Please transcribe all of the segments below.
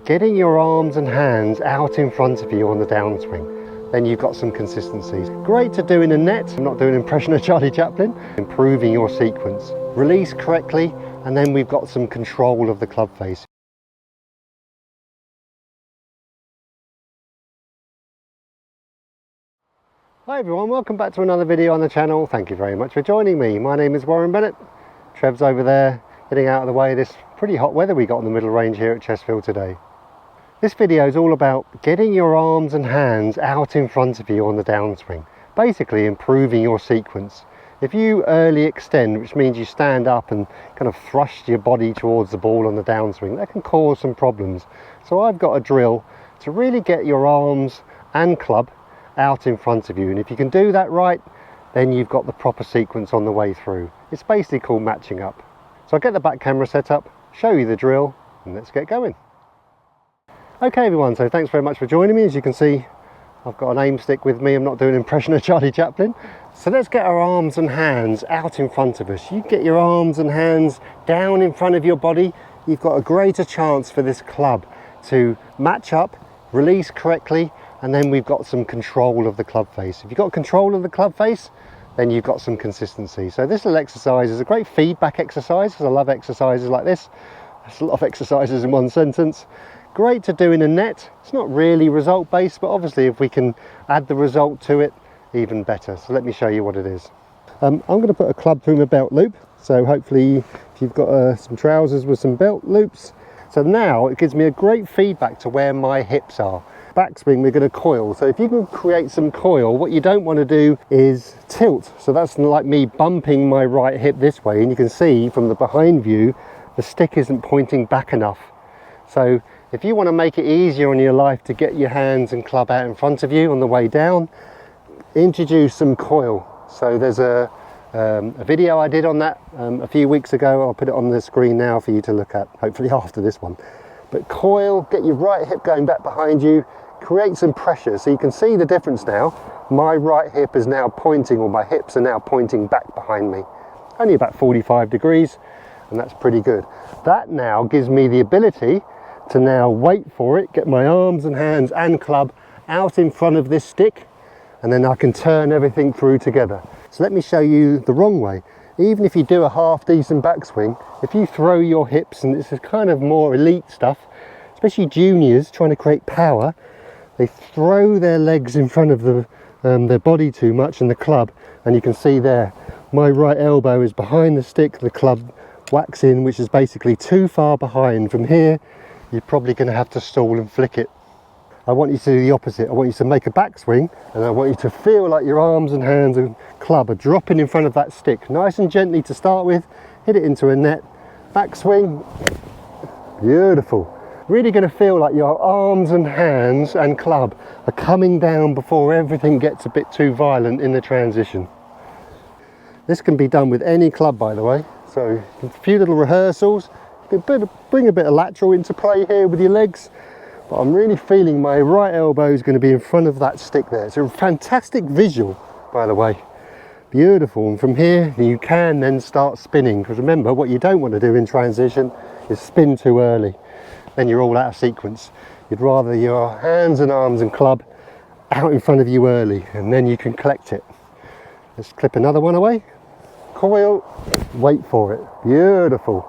getting your arms and hands out in front of you on the downswing. Then you've got some consistencies. Great to do in a net. I'm not doing an impression of Charlie Chaplin. Improving your sequence. Release correctly, and then we've got some control of the club face. Hi everyone, welcome back to another video on the channel. Thank you very much for joining me. My name is Warren Bennett. Trev's over there getting out of the way of this pretty hot weather we got in the middle range here at Chestfield today. This video is all about getting your arms and hands out in front of you on the downswing. Basically improving your sequence. If you early extend, which means you stand up and kind of thrust your body towards the ball on the downswing, that can cause some problems. So I've got a drill to really get your arms and club out in front of you, and if you can do that right, then you've got the proper sequence on the way through. It's basically called matching up. So I'll get the back camera set up, show you the drill, and let's get going. Okay everyone, so thanks very much for joining me. As you can see, I've got an aim stick with me. I'm not doing an impression of Charlie Chaplin. So let's get our arms and hands out in front of us. You get your arms and hands down in front of your body, you've got a greater chance for this club to match up, release correctly, and then we've got some control of the club face. If you've got control of the club face, then you've got some consistency. So this little exercise is a great feedback exercise, because I love exercises like this. There's a lot of exercises in one sentence. Great to do in a net. It's not really result based, but obviously if we can add the result to it, even better. So let me show you what it is. I'm going to put a club through my belt loop. So hopefully if you've got some trousers with some belt loops. So now it gives me a great feedback to where my hips are. Backswing, we're going to coil. So if you can create some coil, what you don't want to do is tilt. So that's like me bumping my right hip this way, and you can see from the behind view the stick isn't pointing back enough. So if you want to make it easier on your life to get your hands and club out in front of you on the way down, introduce some coil. So there's a video I did on that a few weeks ago. I'll put it on the screen now for you to look at, hopefully after this one. But coil, get your right hip going back behind you, create some pressure. So you can see the difference now. My right hip is now pointing, or my hips are now pointing back behind me. Only about 45 degrees, and that's pretty good. That now gives me the ability to now wait for it, get my arms and hands and club out in front of this stick, and then I can turn everything through together. So let me show you the wrong way. Even if you do a half decent backswing, if you throw your hips, and this is kind of more elite stuff, especially juniors trying to create power, they throw their legs in front of their body too much and the club, and you can see there, my right elbow is behind the stick, the club whacks in, which is basically too far behind. From here, you're probably going to have to stall and flick it. I want you to do the opposite. I want you to make a backswing, and I want you to feel like your arms and hands and club are dropping in front of that stick. Nice and gently to start with, hit it into a net, backswing, beautiful. Really going to feel like your arms and hands and club are coming down before everything gets a bit too violent in the transition. This can be done with any club, by the way. So a few little rehearsals, bring a bit of lateral into play here with your legs. But I'm really feeling my right elbow is going to be in front of that stick there. It's a fantastic visual, by the way. Beautiful. And from here, you can then start spinning. Because remember, what you don't want to do in transition is spin too early. Then you're all out of sequence. You'd rather your hands and arms and club out in front of you early, and then you can collect it. Let's clip another one away. Coil, wait for it. Beautiful.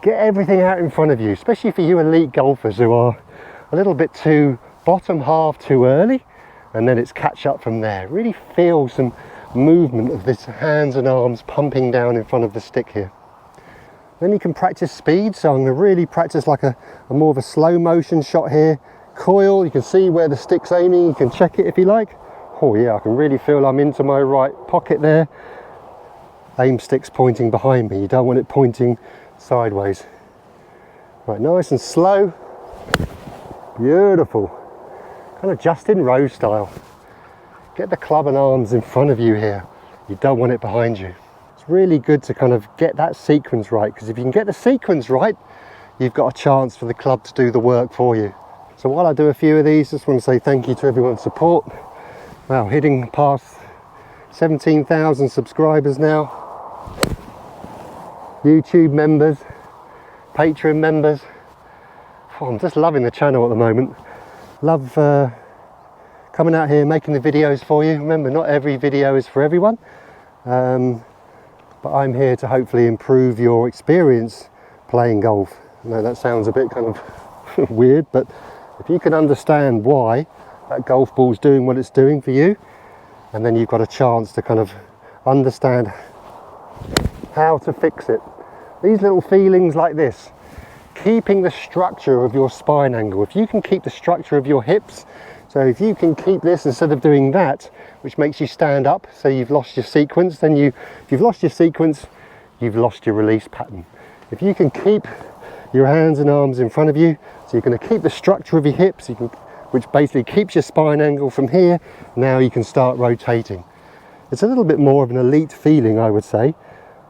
Get everything out in front of you, especially for you elite golfers who are a little bit too bottom half too early, and then it's catch up from there. Really feel some movement of this hands and arms pumping down in front of the stick here. Then you can practice speed, so I'm going to really practice like a more of a slow motion shot here. Coil, you can see where the stick's aiming, you can check it if you like. Oh yeah, I can really feel I'm into my right pocket there. Aim stick's pointing behind me, you don't want it pointing sideways. Right, nice and slow. Beautiful. Kind of Justin Rose style. Get the club and arms in front of you here. You don't want it behind you. It's really good to kind of get that sequence right, because if you can get the sequence right, you've got a chance for the club to do the work for you. So while I do a few of these, just want to say thank you to everyone's support. Wow, hitting past 17,000 subscribers now. YouTube members, Patreon members. I'm just loving the channel at the moment. Love coming out here making the videos for you. Remember, not every video is for everyone, but I'm here to hopefully improve your experience playing golf. I know that sounds a bit kind of weird, but if you can understand why that golf ball's doing what it's doing for you, and then you've got a chance to kind of understand how to fix it. These little feelings like this, keeping the structure of your spine angle. If you can keep the structure of your hips, so if you can keep this instead of doing that, which makes you stand up, so you've lost your sequence, then if you've lost your sequence, you've lost your release pattern. If you can keep your hands and arms in front of you, so you're going to keep the structure of your hips, which basically keeps your spine angle from here, now you can start rotating. It's a little bit more of an elite feeling, I would say.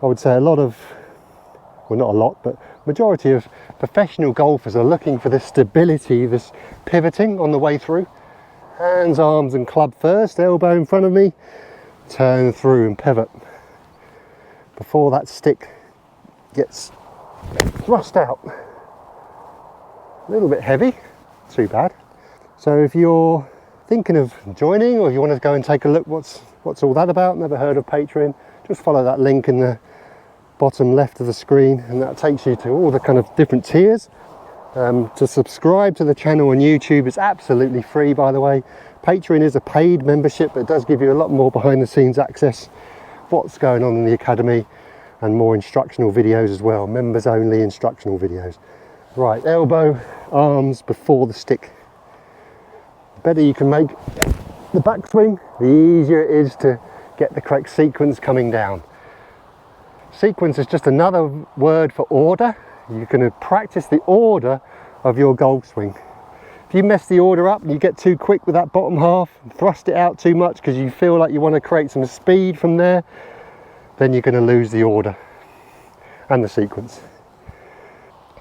I would say a lot of, well, not a lot, but majority of professional golfers are looking for this stability, this pivoting on the way through. Hands, arms and club first, elbow in front of me, turn through and pivot before that stick gets thrust out. A little bit heavy, too bad. So if you're thinking of joining, or if you want to go and take a look what's all that about, never heard of Patreon, just follow that link in the bottom left of the screen, and that takes you to all the kind of different tiers. To subscribe to the channel on YouTube is absolutely free, by the way. Patreon is a paid membership, but it does give you a lot more behind the scenes access, what's going on in the academy, and more instructional videos as well, members only instructional videos. Right, elbow, arms before the stick. The better you can make the backswing, the easier it is to get the correct sequence coming down. Sequence is just another word for order. You're going to practice the order of your golf swing. If you mess the order up and you get too quick with that bottom half, thrust it out too much because you feel like you want to create some speed from there, then you're going to lose the order and the sequence.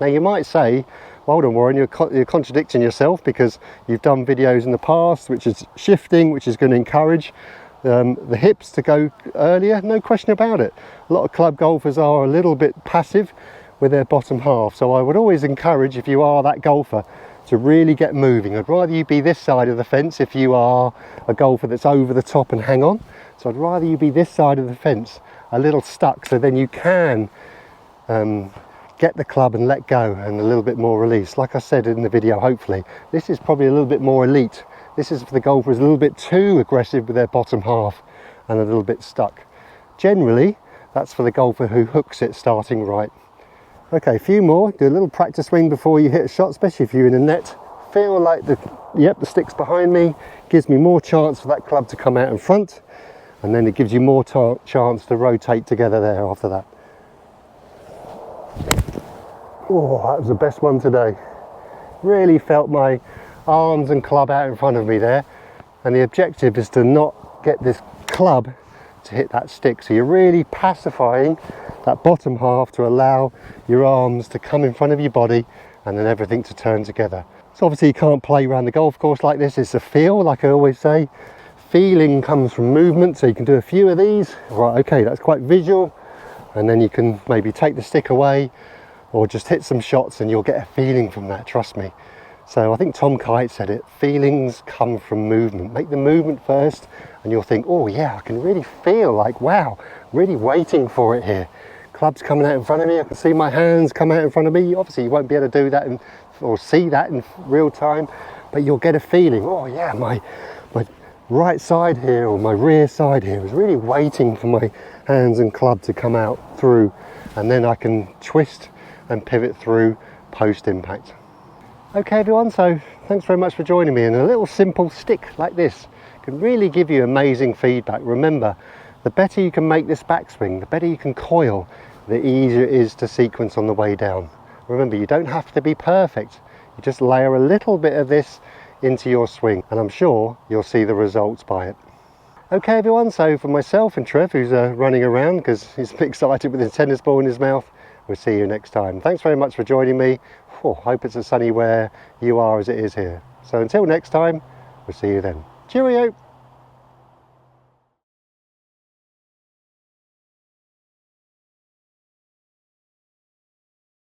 Now you might say, well, hold on Warren, you're contradicting yourself, because you've done videos in the past which is shifting, which is going to encourage the hips to go earlier. No question about it. A lot of club golfers are a little bit passive with their bottom half, so I would always encourage, if you are that golfer, to really get moving. I'd rather you be this side of the fence if you are a golfer that's over the top and hang on. So I'd rather you be this side of the fence, a little stuck, so then you can get the club and let go, and a little bit more release. Like I said in the video, hopefully this is probably a little bit more elite. This is for the golfers a little bit too aggressive with their bottom half and a little bit stuck. Generally that's for the golfer who hooks it starting right. Okay, a few more. Do a little practice swing before you hit a shot, especially if you're in a net. Feel like the stick's behind me, gives me more chance for that club to come out in front, and then it gives you more chance to rotate together there after that. Oh, that was the best one today. Really felt my arms and club out in front of me there, and the objective is to not get this club to hit that stick, so you're really pacifying that bottom half to allow your arms to come in front of your body and then everything to turn together. So obviously you can't play around the golf course like this. It's a feel, like I always say. Feeling comes from movement, so you can do a few of these. Right, okay, that's quite visual, and then you can maybe take the stick away or just hit some shots and you'll get a feeling from that, trust me. So I think Tom Kite said it, feelings come from movement. Make the movement first and you'll think, oh yeah, I can really feel like, wow, really waiting for it here. Club's coming out in front of me, I can see my hands come out in front of me. Obviously you won't be able to do that or see that in real time, but you'll get a feeling, oh yeah, my right side here or my rear side here is really waiting for my hands and club to come out through, and then I can twist and pivot through post impact. Okay everyone, so thanks very much for joining me, and a little simple stick like this can really give you amazing feedback. Remember, the better you can make this backswing, the better you can coil, the easier it is to sequence on the way down. Remember, you don't have to be perfect, you just layer a little bit of this into your swing, and I'm sure you'll see the results by it. Okay everyone, so for myself and Trev, who's running around because he's excited with his tennis ball in his mouth, we'll see you next time. Thanks very much for joining me. Hope it's as sunny where you are as it is here. So until next time, we'll see you then. Cheerio!